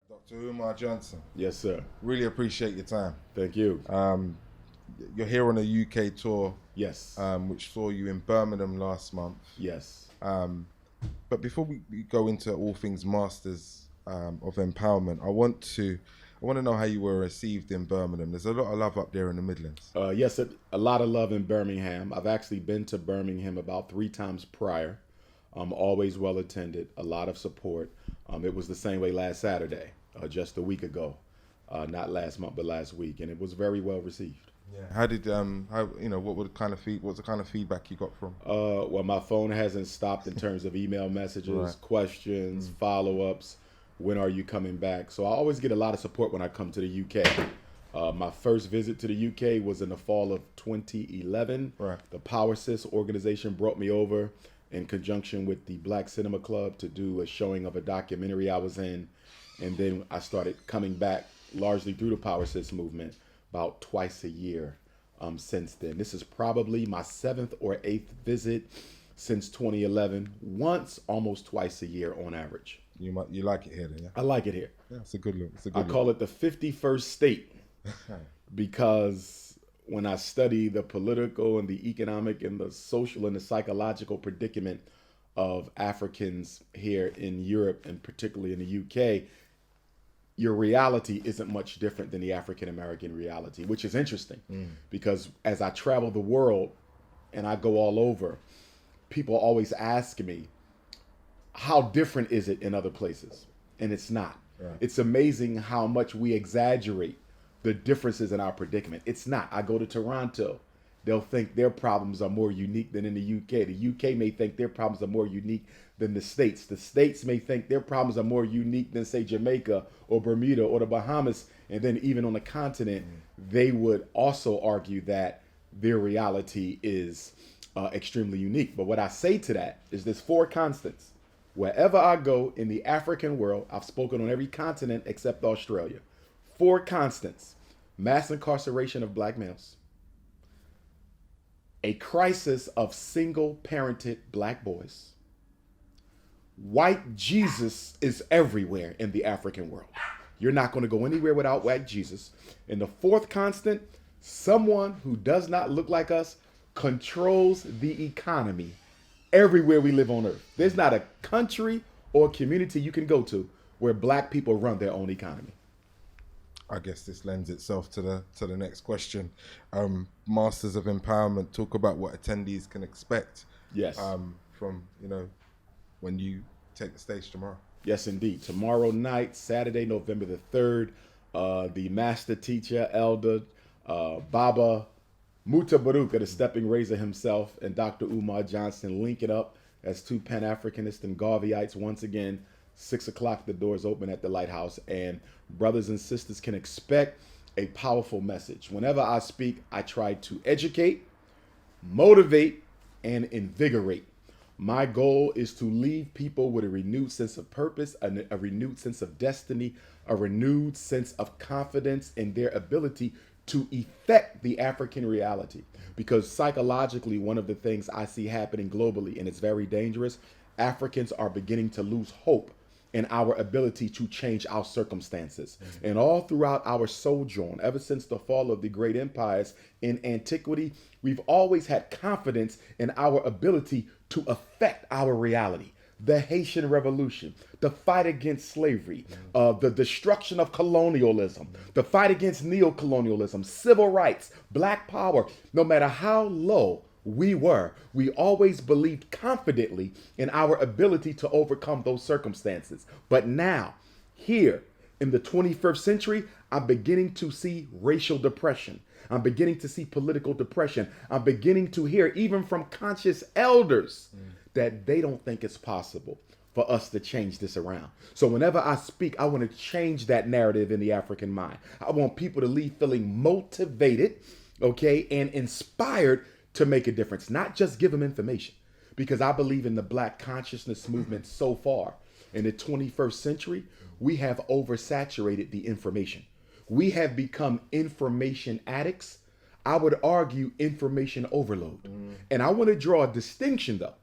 Dr. Umar Johnson, Yes, sir. really appreciate your time. Thank you. You're here on a UK tour, Yes. which saw you in Birmingham last month. Yes. But before we go into all things Masters of Empowerment, I want to know how you were received in Birmingham. There's a lot of love up there in the Midlands. Yes, a lot of love in Birmingham. I've actually been to Birmingham about 3 times prior. Always well attended, a lot of support. It was the same way last Saturday, just a week ago, not last month, but last week, and it was very well received. Yeah. How did what were the kind of what's the kind of feedback you got from? Well, my phone hasn't stopped in terms of email messages, Right. questions, follow-ups. When are you coming back? So I always get a lot of support when I come to the UK. My first visit to the UK was in the fall of 2011. Right. The Power Sis organization brought me over in conjunction with the Black Cinema Club to do a showing of a documentary I was in. And then I started coming back largely through the Power Sis movement about twice a year since then. This is probably my 7th or 8th visit since 2011, once almost twice a year on average. You like it here, then? Yeah. I like it here. Yeah, it's a good look. It's a I good call it the 51st state look. because when I study the political and the economic and the social and the psychological predicament of Africans here in Europe and particularly in the UK, your reality isn't much different than the African American reality, which is interesting because as I travel the world and I go all over, people always ask me, how different is it in other places? And it's not. Right. It's amazing how much we exaggerate the differences in our predicament. It's not. I go to Toronto. They'll think their problems are more unique than in the UK. The UK may think their problems are more unique than the States. The States may think their problems are more unique than, say, Jamaica or Bermuda or the Bahamas. And then even on the continent, they would also argue that their reality is extremely unique. But what I say to that is there's 4 constants. Wherever I go in the African world, I've spoken on every continent except Australia. 4 constants: mass incarceration of black males, a crisis of single-parented black boys, white Jesus is everywhere in the African world. You're not going to go anywhere without white Jesus. And the 4th constant, someone who does not look like us controls the economy everywhere we live on earth. There's not a country or community you can go to where black people run their own economy. I guess this lends itself to the next question. Masters of Empowerment, talk about what attendees can expect. Yes. From when you take the stage tomorrow. Yes, indeed. Tomorrow night, Saturday, November the 3rd, the master teacher, Elder Baba Mutabaruka, the stepping razor himself, and Dr. Umar Johnson link it up as 2 Pan-Africanists and Garveyites once again. 6 o'clock, the doors open at the Lighthouse, and brothers and sisters can expect a powerful message. Whenever I speak, I try to educate, motivate, and invigorate. My goal is to leave people with a renewed sense of purpose, a renewed sense of destiny, a renewed sense of confidence in their ability to effect the African reality. Because psychologically, one of the things I see happening globally, and it's very dangerous, Africans are beginning to lose hope in our ability to change our circumstances. And all throughout our sojourn, ever since the fall of the great empires in antiquity, we've always had confidence in our ability to affect our reality. The Haitian Revolution, the fight against slavery, the destruction of colonialism, the fight against neocolonialism, civil rights, black power. No matter how low we were, we always believed confidently in our ability to overcome those circumstances. But now, here in the 21st century, I'm beginning to see racial depression. I'm beginning to see political depression. I'm beginning to hear, even from conscious elders, that they don't think it's possible for us to change this around. So whenever I speak, I want to change that narrative in the African mind. I want people to leave feeling motivated, okay, and inspired to make a difference, not just give them information. Because I believe in the Black consciousness movement so far. In the 21st century, we have oversaturated the information. We have become information addicts. I would argue information overload. And I want to draw a distinction though.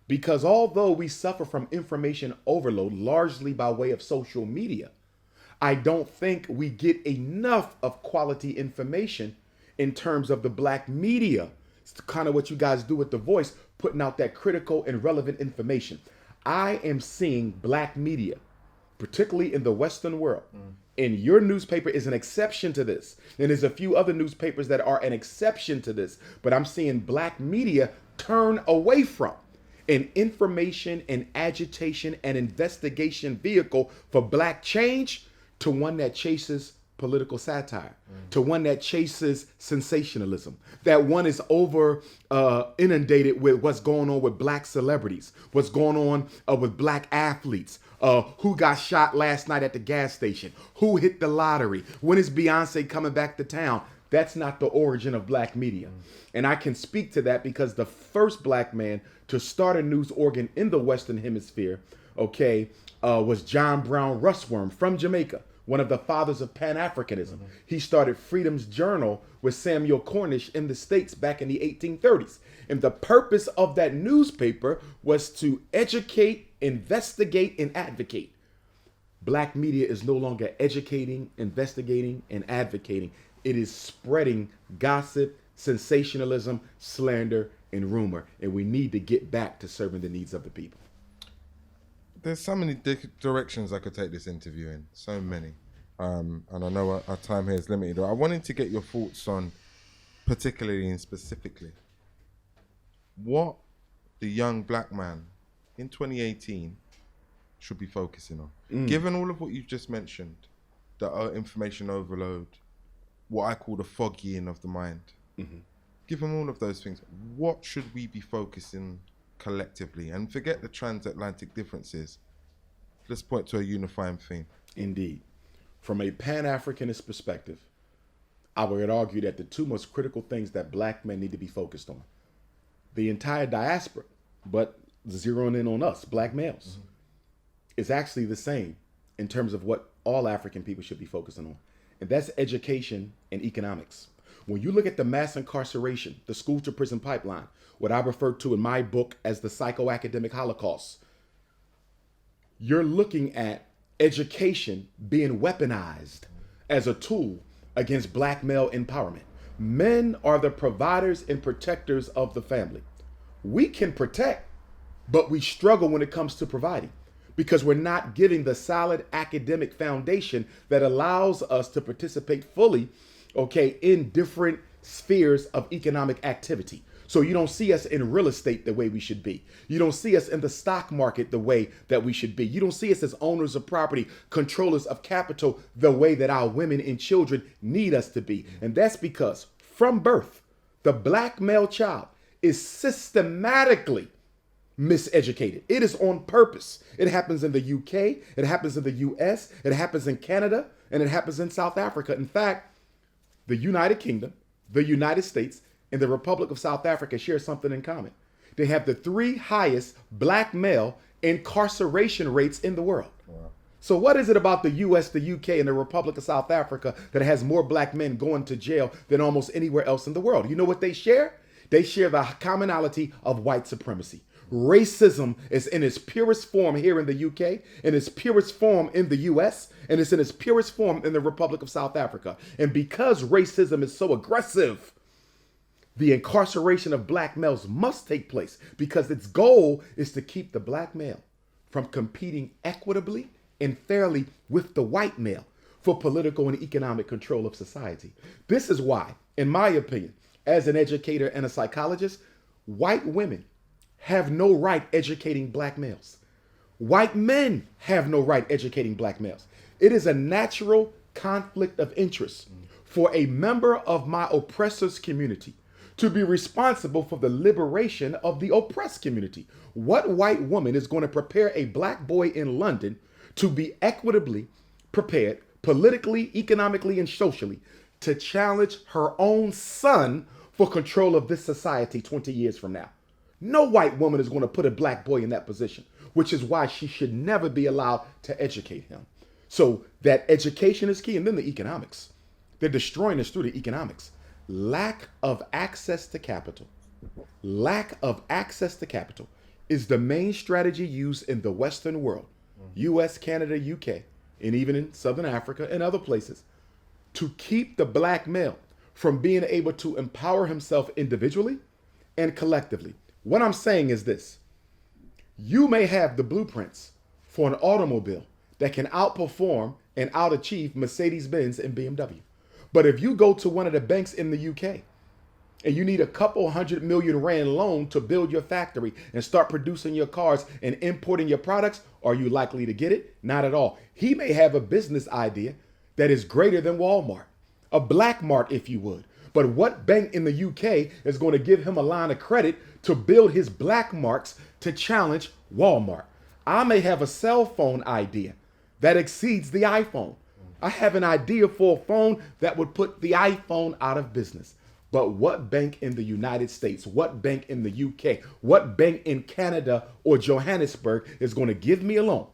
Because although we suffer from information overload largely by way of social media, I don't think we get enough of quality information in terms of the black media. It's kind of what you guys do with The Voice, putting out that critical and relevant information. I am seeing black media, particularly in the Western world, and your newspaper is an exception to this. And there's a few other newspapers that are an exception to this, but I'm seeing black media turn away from an information and agitation and investigation vehicle for black change to one that chases political satire, to one that chases sensationalism, that one is over inundated with what's going on with black celebrities, what's going on with black athletes, who got shot last night at the gas station, who hit the lottery, when is Beyonce coming back to town. That's not the origin of black media. And I can speak to that because the first black man to start a news organ in the Western Hemisphere, was John Brown Russwurm from Jamaica, one of the fathers of Pan-Africanism. He started Freedom's Journal with Samuel Cornish in the States back in the 1830s. And the purpose of that newspaper was to educate, investigate, and advocate. Black media is no longer educating, investigating, and advocating. It is spreading gossip, sensationalism, slander, and rumor. And we need to get back to serving the needs of the people. There's so many directions I could take this interview in, so many. And I know our time here is limited. I wanted to get your thoughts on, particularly and specifically, what the young black man in 2018 should be focusing on. Given all of what you've just mentioned, the information overload, what I call the foggying of the mind, given all of those things, what should we be focusing collectively? And forget the transatlantic differences. Let's point to a unifying theme. Indeed. From a Pan-Africanist perspective, I would argue that the two most critical things that black men need to be focused on, the entire diaspora, but zeroing in on us, black males, is actually the same in terms of what all African people should be focusing on. And that's education and economics. When you look at the mass incarceration, the school to prison pipeline, what I refer to in my book as the psychoacademic Holocaust, you're looking at education being weaponized as a tool against black male empowerment. Men are the providers and protectors of the family. We can protect, but we struggle when it comes to providing because we're not giving the solid academic foundation that allows us to participate fully, in different spheres of economic activity. So you don't see us in real estate the way we should be. You don't see us in the stock market the way that we should be. You don't see us as owners of property, controllers of capital, the way that our women and children need us to be. And that's because from birth, the black male child is systematically miseducated. It is on purpose. It happens in the UK, it happens in the US, it happens in Canada, and it happens in South Africa. In fact, the United Kingdom, the United States, and the Republic of South Africa share something in common. They have the 3 highest black male incarceration rates in the world. Wow. So what is it about the US, the UK, and the Republic of South Africa that has more black men going to jail than almost anywhere else in the world? You know what they share? They share the commonality of white supremacy. Racism is in its purest form here in the UK, in its purest form in the US, and it's in its purest form in the Republic of South Africa. And because racism is so aggressive, the incarceration of black males must take place because its goal is to keep the black male from competing equitably and fairly with the white male for political and economic control of society. This is why, in my opinion, as an educator and a psychologist, white women have no right educating black males. White men have no right educating black males. It is a natural conflict of interest for a member of my oppressor's community to be responsible for the liberation of the oppressed community. What white woman is going to prepare a black boy in London to be equitably prepared, politically, economically, and socially, to challenge her own son for control of this society 20 years from now? No white woman is going to put a black boy in that position, which is why she should never be allowed to educate him. So that education is key. And then the economics. They're destroying us through the economics. Lack of access to capital. Lack of access to capital is the main strategy used in the Western world, US, Canada, UK, and even in Southern Africa and other places, to keep the black male from being able to empower himself individually and collectively. What I'm saying is this: you may have the blueprints for an automobile that can outperform and outachieve Mercedes-Benz and BMW. But if you go to one of the banks in the UK and you need a couple R100 million loan to build your factory and start producing your cars and importing your products, are you likely to get it? Not at all. He may have a business idea that is greater than Walmart, a black mart, if you would. But what bank in the UK is going to give him a line of credit to build his black marks to challenge Walmart? I may have a cell phone idea that exceeds the iPhone. I have an idea for a phone that would put the iPhone out of business. But what bank in the United States, what bank in the UK, what bank in Canada or Johannesburg is going to give me a loan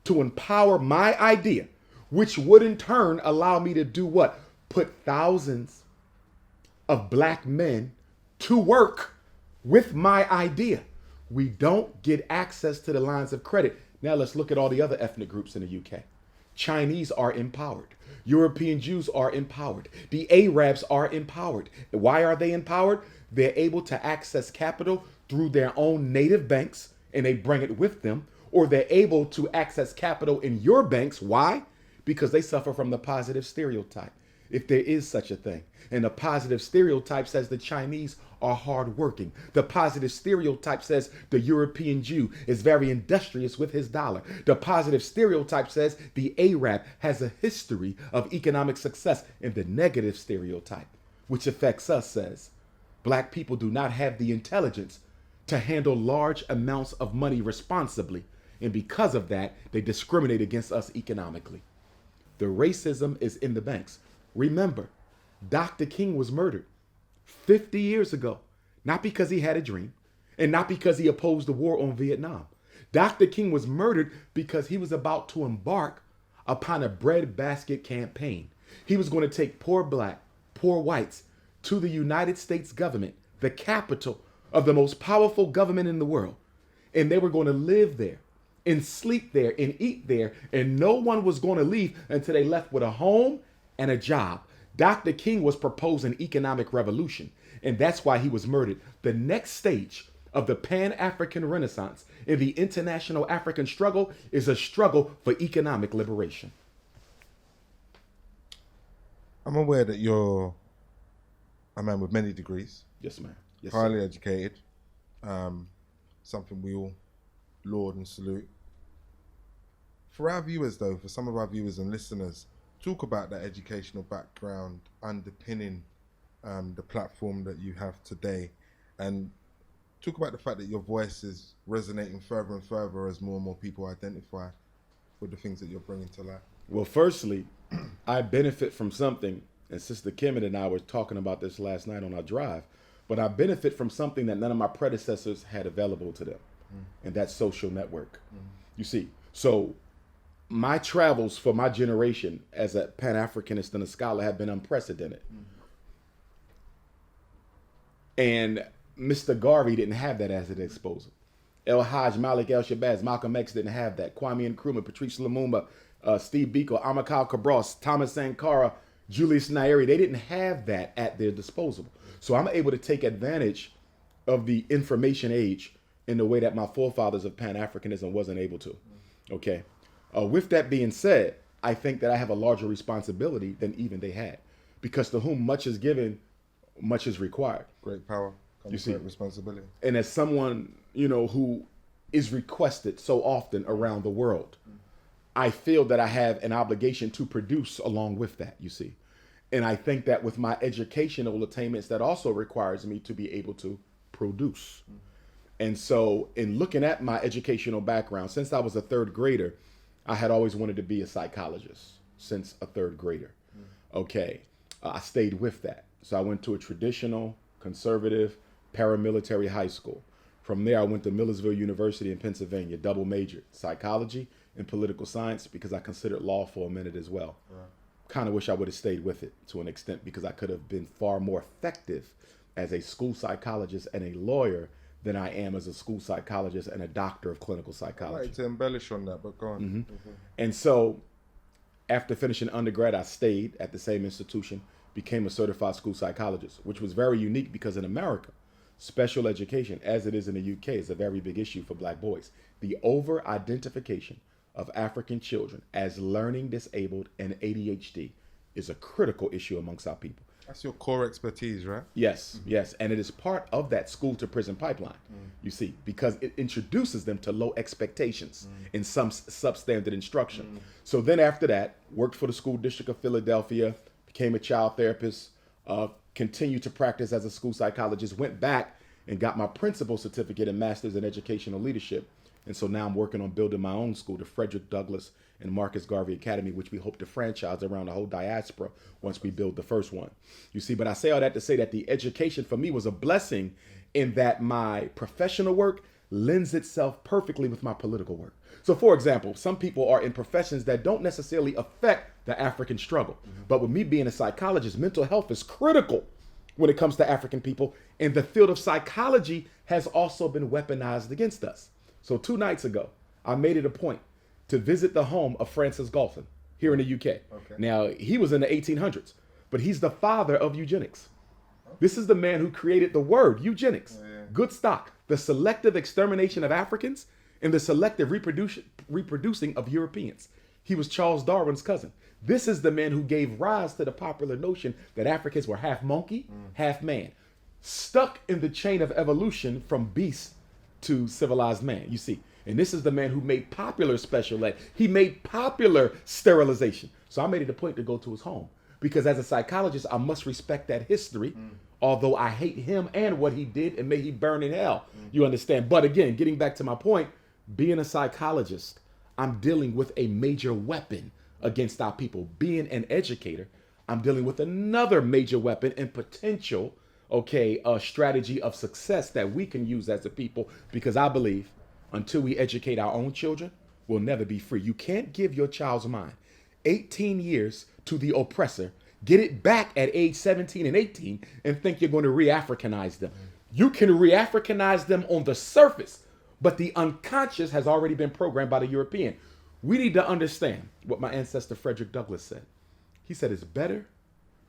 to empower my idea, which would in turn allow me to do what? Put thousands of black men to work with my idea. We don't get access to the lines of credit. Now let's look at all the other ethnic groups in the UK. Chinese are empowered. European Jews are empowered. The Arabs are empowered. Why are they empowered? They're able to access capital through their own native banks and they bring it with them, or they're able to access capital in your banks. Why? Because they suffer from the positive stereotype, if there is such a thing. And the positive stereotype says the Chinese are hardworking. The positive stereotype says the European Jew is very industrious with his dollar. The positive stereotype says the Arab has a history of economic success. And the negative stereotype, which affects us, says black people do not have the intelligence to handle large amounts of money responsibly. And because of that, they discriminate against us economically. The racism is in the banks. Remember, Dr. King was murdered 50 years ago, not because he had a dream and not because he opposed the war on Vietnam. Dr. King was murdered because he was about to embark upon a breadbasket campaign. He was going to take poor black, poor whites to the United States government, the capital of the most powerful government in the world. And they were going to live there and sleep there and eat there. And no one was going to leave until they left with a home and a job. Dr. King was proposing economic revolution, and that's why he was murdered. The next stage of the Pan-African Renaissance in the international African struggle is a struggle for economic liberation. I'm aware that you're a man with many degrees. Yes, ma'am. Yes, highly educated. Something we all laud and salute. For our viewers, though, for some of our viewers and listeners, talk about that educational background underpinning the platform that you have today, and talk about the fact that your voice is resonating further and further as more and more people identify with the things that you're bringing to life. Well, firstly, I benefit from something, and Sister Kim and I were talking about this last night on our drive, but I benefit from something that none of my predecessors had available to them, and that's social network. You see, so my travels for my generation as a Pan-Africanist and a scholar have been unprecedented. And Mr. Garvey didn't have that as an disposal. El Hajj, Malik El Shabazz, Malcolm X didn't have that. Kwame Nkrumah, Patrice Lumumba, Steve Biko, Amilcar Cabral, Thomas Sankara, Julius Nyerere, they didn't have that at their disposal. So I'm able to take advantage of the information age in the way that my forefathers of Pan-Africanism wasn't able to. Okay. With that being said, I think that I have a larger responsibility than even they had, because to whom much is given, much is required. Great power comes great responsibility. And as someone, who is requested so often around the world, I feel that I have an obligation to produce along with that, you see. And I think that with my educational attainments, that also requires me to be able to produce. And so in looking at my educational background, since I was a third grader, I had always wanted to be a psychologist since a third grader. Okay. I stayed with that. So I went to a traditional, conservative, paramilitary high school. From there, I went to Millersville University in Pennsylvania, double majored, psychology and political science, because I considered law for a minute as well. Right. Kind of wish I would have stayed with it to an extent, because I could have been far more effective as a school psychologist and a lawyer than I am as a school psychologist and a doctor of clinical psychology. I'd like to embellish on that, but go on. And so After finishing undergrad, I stayed at the same institution, became a certified school psychologist, which was very unique because in America, special education, as it is in the UK, is a very big issue for black boys. The over-identification of African children as learning disabled and ADHD is a critical issue amongst our people. That's your core expertise, right? Yes, yes. And it is part of that school to prison pipeline, you see, because it introduces them to low expectations in some substandard instruction. So then after that, worked for the School District of Philadelphia, became a child therapist, continued to practice as a school psychologist, went back and got my principal certificate and master's in educational leadership. And so now I'm working on building my own school, the Frederick Douglass and Marcus Garvey Academy, which we hope to franchise around the whole diaspora once we build the first one. You see, but I say all that to say that the education for me was a blessing in that my professional work lends itself perfectly with my political work. So for example, some people are in professions that don't necessarily affect the African struggle. But with me being a psychologist, mental health is critical when it comes to African people. And the field of psychology has also been weaponized against us. So 2 nights ago, I made it a point to visit the home of Francis Galton here in the UK. Okay. Now, he was in the 1800s, but he's the father of eugenics. This is the man who created the word eugenics, good stock, the selective extermination of Africans and the selective reproducing of Europeans. He was Charles Darwin's cousin. This is the man who gave rise to the popular notion that Africans were half monkey, half man, stuck in the chain of evolution from beast to civilized man, you see. And this is the man who made popular special ed. He made popular sterilization. So I made it a point to go to his home because as a psychologist, I must respect that history, although I hate him and what he did, and may he burn in hell. You understand? But again, getting back to my point, being a psychologist, I'm dealing with a major weapon against our people. Being an educator, I'm dealing with another major weapon and potential, a strategy of success that we can use as a people, because I believe until we educate our own children, we'll never be free. You can't give your child's mind 18 years to the oppressor, get it back at age 17 and 18, and think you're going to re-Africanize them. You can re-Africanize them on the surface, but the unconscious has already been programmed by the European. We need to understand what my ancestor Frederick Douglass said. He said it's better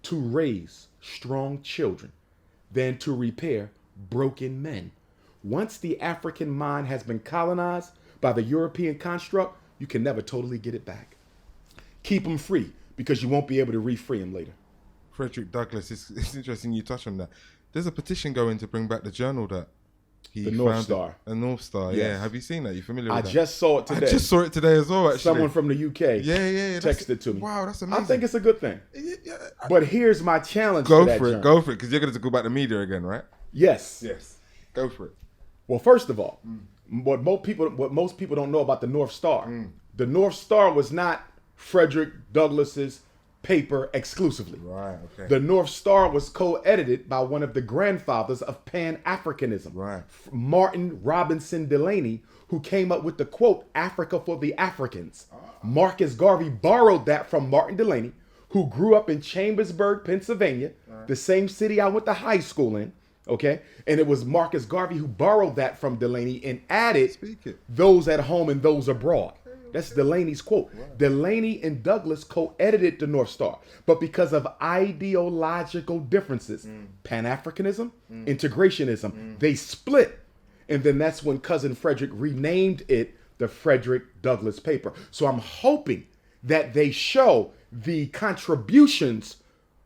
to raise strong children than to repair broken men. Once the African mind has been colonized by the European construct, you can never totally get it back. Keep them free because you won't be able to re-free them later. Frederick Douglass, it's interesting you touch on that. There's a petition going to bring back the journal that he The North founded. Star. The North Star, Yes. yeah. Have you seen that? You familiar with I that? just saw it today. I just saw it today as well, actually. Someone from the UK yeah, texted to me. Wow, that's amazing. I think it's a good thing. Yeah, But here's my challenge go to that for it, journal. because you're going to go back to media again, right? Yes. Yes. Go for it. Well, first of all, what most people don't know about the North Star. The North Star was not Frederick Douglass's paper exclusively. Right, okay. The North Star was co-edited by one of the grandfathers of Pan-Africanism, Right. Martin Robinson Delaney, who came up with the quote, Africa for the Africans. Marcus Garvey borrowed that from Martin Delaney, who grew up in Chambersburg, Pennsylvania, the same city I went to high school in. Okay, and it was Marcus Garvey who borrowed that from Delaney and added those at home and those abroad. That's Delaney's quote. Wow. Delaney and Douglass co-edited the North Star, but because of ideological differences, Pan-Africanism, integrationism, they split. And then that's when Cousin Frederick renamed it the Frederick Douglass paper. So I'm hoping that they show the contributions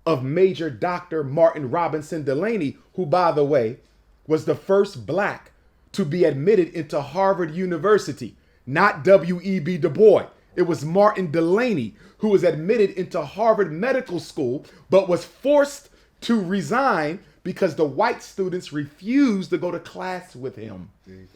of Major Dr. Martin Robinson Delaney, who, by the way, was the first black to be admitted into Harvard University, not W.E.B. Du Bois. It was Martin Delaney who was admitted into Harvard Medical School, but was forced to resign because the white students refused to go to class with him.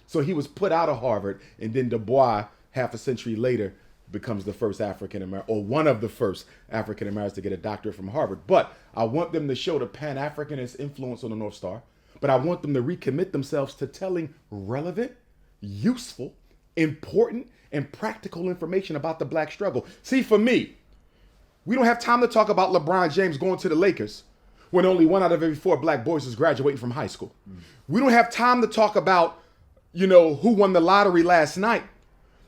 So he was put out of Harvard, and then Du Bois, half a century later, becomes the first African-American, or one of the first African-Americans to get a doctorate from Harvard. But I want them to show the Pan-Africanist influence on the North Star, but I want them to recommit themselves to telling relevant, useful, important, and practical information about the black struggle. See, for me, we don't have time to talk about LeBron James going to the Lakers when only 1 out of every 4 black boys is graduating from high school. We don't have time to talk about, who won the lottery last night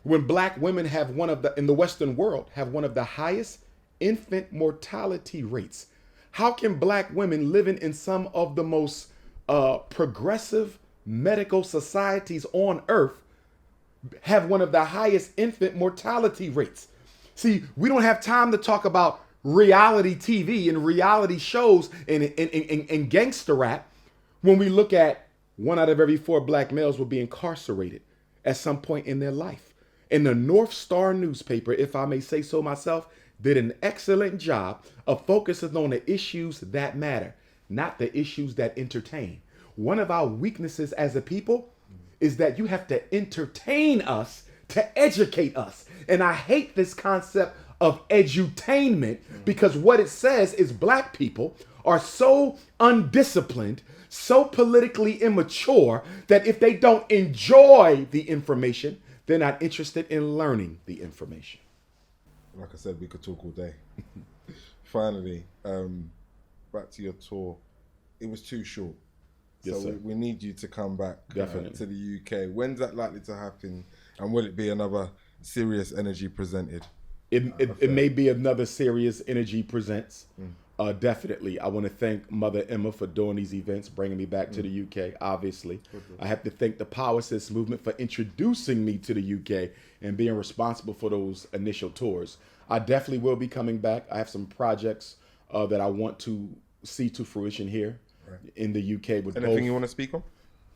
When black women have in the Western world, have one of the highest infant mortality rates. How can black women living in some of the most progressive medical societies on earth have one of the highest infant mortality rates? See, we don't have time to talk about reality TV and reality shows and gangster rap when we look at 1 out of every 4 black males will be incarcerated at some point in their life. And the North Star newspaper, if I may say so myself, did an excellent job of focusing on the issues that matter, not the issues that entertain. One of our weaknesses as a people is that you have to entertain us to educate us. And I hate this concept of edutainment because what it says is black people are so undisciplined, so politically immature that if they don't enjoy the information, they're not interested in learning the information. Like I said, we could talk all day. Finally, back to your tour. It was too short. Yes, so sir. we need you to come back Definitely. to the UK. When's that likely to happen? And will it be another Serious Energy presented? It may be another Serious Energy Presents. Definitely. I want to thank Mother Emma for doing these events, bringing me back to the UK, obviously. I have to thank the Power Sis movement for introducing me to the UK and being responsible for those initial tours. I definitely will be coming back. I have some projects that I want to see to fruition here in the UK. With Anything you want to speak on?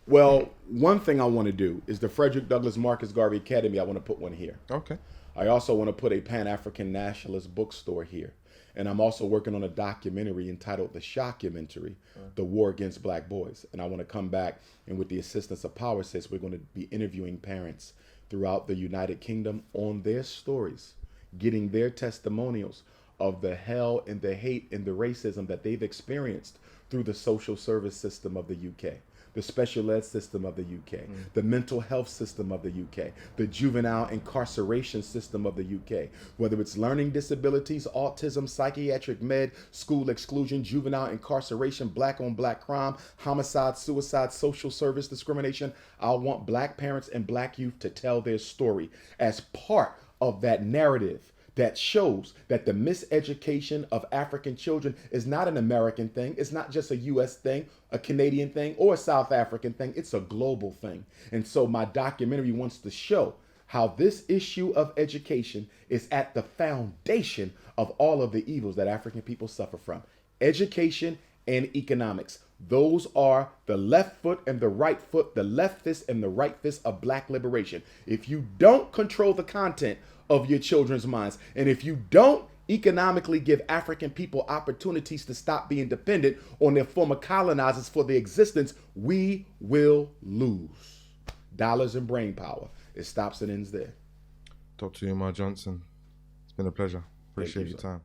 Well, one thing I want to do is the Frederick Douglass Marcus Garvey Academy. I want to put one here. Okay. I also want to put a Pan-African nationalist bookstore here. And I'm also working on a documentary entitled The Shockumentary, The War Against Black Boys. And I want to come back, and with the assistance of Power Sis, we're going to be interviewing parents throughout the United Kingdom on their stories, getting their testimonials of the hell and the hate and the racism that they've experienced through the social service system of the UK, the special ed system of the UK, the mental health system of the UK, the juvenile incarceration system of the UK, whether it's learning disabilities, autism, psychiatric med, school exclusion, juvenile incarceration, black on black crime, homicide, suicide, social service discrimination. I want black parents and black youth to tell their story as part of that narrative that shows that the miseducation of African children is not an American thing. It's not just a US thing, a Canadian thing, or a South African thing. It's a global thing. And so my documentary wants to show how this issue of education is at the foundation of all of the evils that African people suffer from. Education and economics. Those are the left foot and the right foot, the left fist and the right fist of black liberation. If you don't control the content of your children's minds, and if you don't economically give African people opportunities to stop being dependent on their former colonizers for their existence, we will lose. Dollars and brain power. It stops and ends there. Dr. Umar Johnson, it's been a pleasure. Appreciate your time.